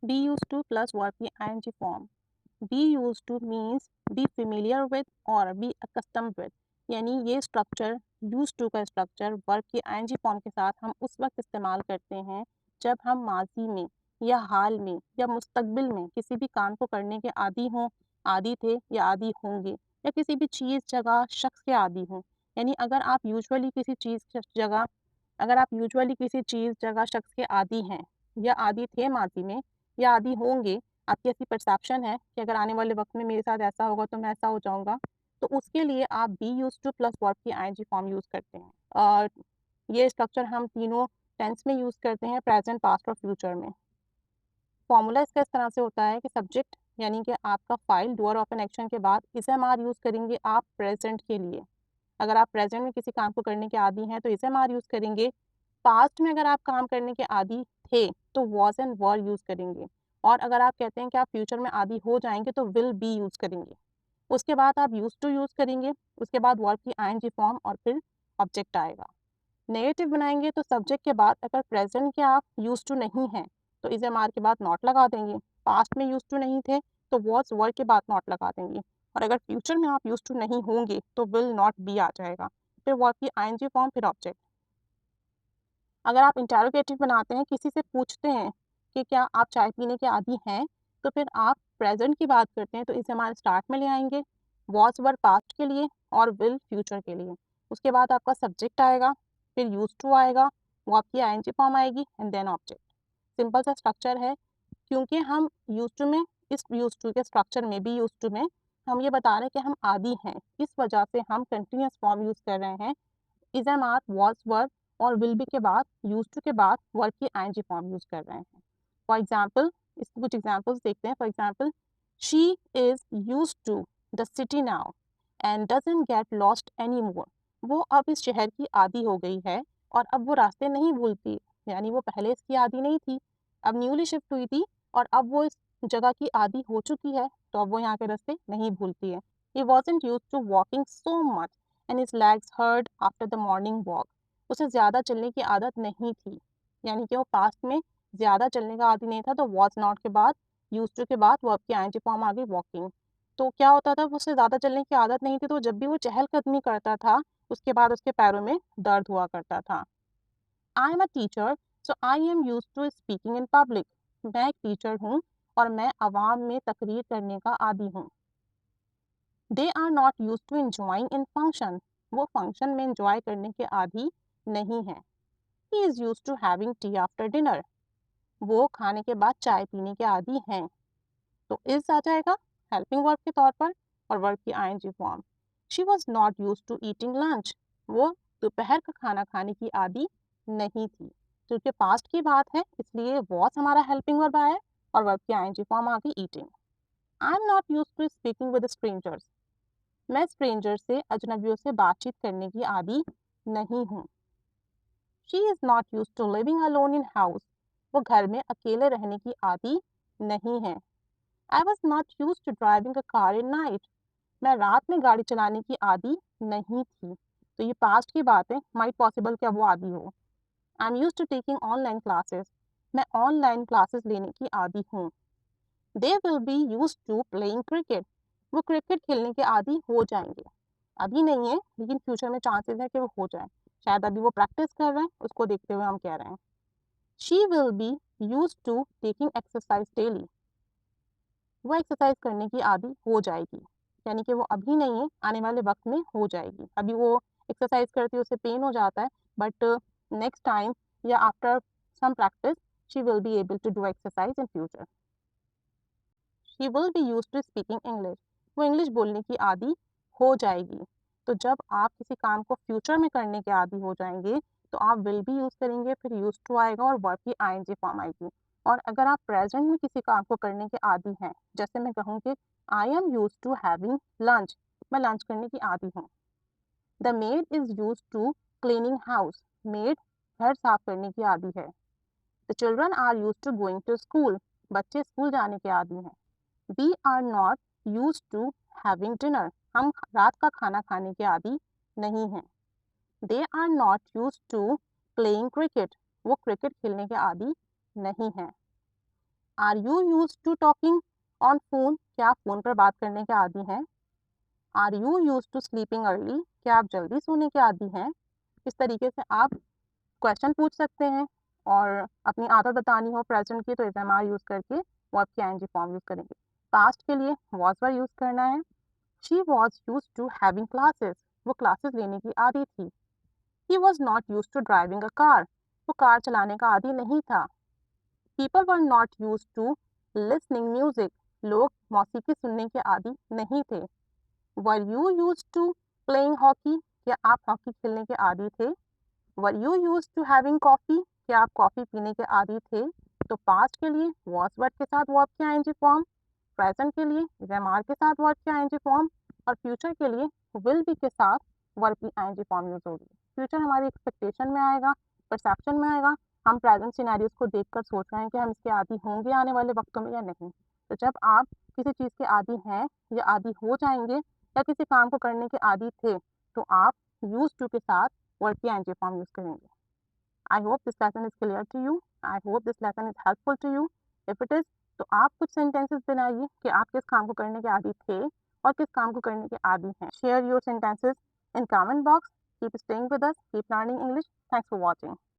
be used to plus verb की ing form. Be used to means be familiar with और be accustomed with, यानी ये structure used to का structure verb की ing form के साथ हम उस वक्त इस्तेमाल करते हैं जब हम माजी में या हाल में या मुस्तकबिल में किसी भी काम को करने के आदी हों, आदी थे या आदी होंगे, या किसी भी चीज़ जगह शख्स के आदी हों। यानी अगर आप यूजुअली किसी चीज़ जगह शख्स के आदी हैं या आदी थे माजी में या आदी होंगे, आपकी ऐसी परसेप्शन है कि अगर आने वाले वक्त में मेरे साथ ऐसा होगा तो मैं ऐसा हो जाऊंगा, तो उसके लिए आप B use two plus verb की आईएनजी फॉर्म यूज़ करते हैं। और ये स्ट्रक्चर हम तीनों टेंस में यूज़ करते हैं, प्रेजेंट, पास्ट और फ्यूचर में। फॉर्मूला इसका इस तरह से होता है कि सब्जेक्ट यानी कि आपका file doer of an action के बाद इस एम आर यूज़ करेंगे आप प्रेजेंट के लिए। अगर आप प्रेजेंट में किसी काम को करने के आदी हैं तो इस एम आर यूज़ करेंगे। पास्ट में अगर आप काम करने के आदी थे तो वॉज एंड वर यूज़ करेंगे। और अगर आप कहते हैं कि आप फ्यूचर में आदी हो जाएंगे तो विल बी यूज़ करेंगे। उसके बाद आप यूज़ टू यूज़ करेंगे, उसके बाद वर्ब की आईएनजी फॉर्म और फिर ऑब्जेक्ट आएगा। नेगेटिव बनाएंगे तो सब्जेक्ट के बाद अगर प्रेजेंट के आप यूज टू नहीं हैं तो इस एम आर के बाद नॉट लगा देंगे। पास्ट में यूज टू नहीं थे तो वॉज वर के बाद नॉट लगा देंगे। और अगर फ्यूचर में आप यूज टू नहीं होंगे तो विल नॉट बी आ जाएगा, फिर वर्ब की आईएनजी फॉर्म फिर ऑब्जेक्ट। अगर आप इंटेरोगेटिव बनाते हैं, किसी से पूछते हैं कि क्या आप चाय पीने के आदी हैं, तो फिर आप प्रेजेंट की बात करते हैं तो इसे हमारे स्टार्ट में ले आएंगे, वॉज वर पास्ट के लिए और विल फ्यूचर के लिए। उसके बाद आपका सब्जेक्ट आएगा, फिर यूज टू आएगा, वो आपकी आईएनजी फॉर्म आएगी एंड देन ऑब्जेक्ट। सिंपल सा स्ट्रक्चर है। क्योंकि हम यूज टू में, इस यूज टू के स्ट्रक्चर में भी यूज टू में हम ये बता रहे हैं कि हम आदी हैं, इस वजह से हम कंटिन्यूस फॉर्म यूज कर रहे हैं। Is am are, was verb और विल बी के बाद यूज टू के बाद वर्ब की आईएनजी फॉर्म यूज कर रहे हैं। फॉर एग्जाम्पल, इसके कुछ एग्जाम्पल्स देखते हैं। For example, she is use to the city now and doesn't get lost any more. वो अब इस शहर की आदी हो गई है और अब वो रास्ते नहीं भूलती। यानी वो पहले इसकी आदी नहीं थी, अब न्यूली शिफ्ट हुई थी और अब वो इस जगह की आदी हो चुकी है, तो अब वो यहाँ के रास्ते नहीं भूलती है। He wasn't used to walking so much and his legs hurt after the morning walk. उसे ज़्यादा चलने की आदत नहीं थी, यानी कि वो पास्ट में ज़्यादा चलने का आदी नहीं था, तो was not के बाद used to के बाद verb की ing फॉर्म आ गई walking। तो क्या होता था, उसे ज़्यादा चलने की आदत नहीं थी, तो जब भी वो चहलकदमी करता था उसके बाद उसके पैरों में दर्द हुआ करता था। I am a teacher so I am use to speaking in public. मैं एक टीचर हूँ और मैं आवाम में तकरीर करने का आदी हूँ। They are not use to enjoying in function. वो फंक्शन में इंजॉय करने के आदी नहीं है। He is use to having tea after dinner. वो खाने के बाद चाय पीने के आदी हैं। तो इज आ जाएगा हेल्पिंग वर्ब के तौर पर और वर्ब की I N G form. She was not use to eating lunch. वो दोपहर का खाना खाने की आदी नहीं थी। क्योंकि पास्ट की बात है इसलिए वॉज हमारा हेल्पिंग वर्ब आया और वर्ब की आईएनजी फॉर्म आ गई eating. I am not use to speaking with strangers. मैं स्ट्रेंजर से, अजनबियों से बातचीत करने की आदी नहीं हूँ। She is not use to living alone in house. वो घर में अकेले रहने की आदी नहीं है। I was not use to driving a car in night. मैं रात में गाड़ी चलाने की आदी नहीं थी। तो ये पास्ट की बात है, माइट पॉसिबल क्या वो आदी हो। I am use to taking online classes. मैं ऑनलाइन क्लासेस लेने की आदी हूँ। They will be use to playing cricket. वो क्रिकेट खेलने के आदी हो जाएंगे। अभी नहीं है लेकिन फ्यूचर में चांसेस है कि वो हो जाए। शायद अभी वो प्रैक्टिस कर रहे हैं, उसको देखते हुए हम कह रहे हैं। She will be use to taking exercise daily. वो एक्सरसाइज करने की आदी हो जाएगी। यानी कि वो अभी नहीं है, आने वाले वक्त में हो जाएगी। अभी वो एक्सरसाइज करती है, उसे पेन हो जाता है, बट नेक्स्ट टाइम या after some practice she will be able to do exercise in future. She will be use to speaking English. वो इंग्लिश बोलने की आदी हो जाएगी। तो जब आप किसी काम को फ्यूचर में करने के आदी हो जाएंगे तो आप विल भी यूज करेंगे, फिर यूज टू आएगा और वर्ब की आईएनजी फॉर्म आएगी। और अगर आप प्रेजेंट में किसी काम को करने के आदी हैं, जैसे मैं कहूँ कि I am use to having lunch, मैं लंच करने की आदी हूँ। The maid is use to cleaning house. Maid घर साफ करने की आदी है। The children are use to going to school. बच्चे स्कूल जाने के आदी हैं। We are not use to having dinner. हम रात का खाना खाने के आदी नहीं हैं। They are not use to playing cricket. वो क्रिकेट खेलने के आदी नहीं हैं। Are you used to talking on phone, क्या आप फोन पर बात करने के आदी हैं? Are you used to sleeping early, क्या आप जल्दी सोने के आदी हैं? इस तरीके से आप क्वेश्चन पूछ सकते हैं और अपनी आदत बतानी हो प्रेजेंट की तो इज एम आर यूज़ करके वर्ब की आईएनजी फॉर्म यूज़ करेंगे। पास्ट के लिए वॉज वर यूज़ करना है। She was use to having classes, वो क्लासेस लेने की आदी थी। He was not use to driving a car, वो कार चलाने का आदी नहीं था। People were not use to listening music, लोग मौसीकी सुनने के आदी नहीं थे। Were you use to playing hockey, क्या आप हॉकी खेलने के आदी थे? Were you use to having coffee, क्या आप कॉफ़ी पीने के आदी थे? तो पास्ट के लिए वॉज वर्ड के साथ वर्ब की आईएनजी फॉर्म, प्रेजेंट के लिए एमआर के साथ वर्ब की आईएनजी फॉर्म और फ्यूचर के लिए विल बी के साथ वर्ब की आईएनजी फॉर्म यूज होगी। फ्यूचर हमारी एक्सपेक्टेशन में आएगा, परसेप्शन में आएगा। हम प्रेजेंट सिनेरियोज को देखकर सोच रहे हैं कि हम इसके आदी होंगे आने वाले वक्तों में या नहीं। तो जब आप किसी चीज़ के आदी हैं या आदी हो जाएंगे या किसी काम को करने के आदी थे तो आप यूज टू के साथ वर्ब की आईएनजी फॉर्म यूज करेंगे। I hope this lesson is clear to you. I hope this lesson is helpful to you. If it is, तो आप कुछ सेंटेंसेस बनाइए कि आप किस काम को करने के आदी थे और किस काम को करने के आदी हैं। Share your sentences in comment box. Keep staying with us. Keep learning English. Thanks for watching.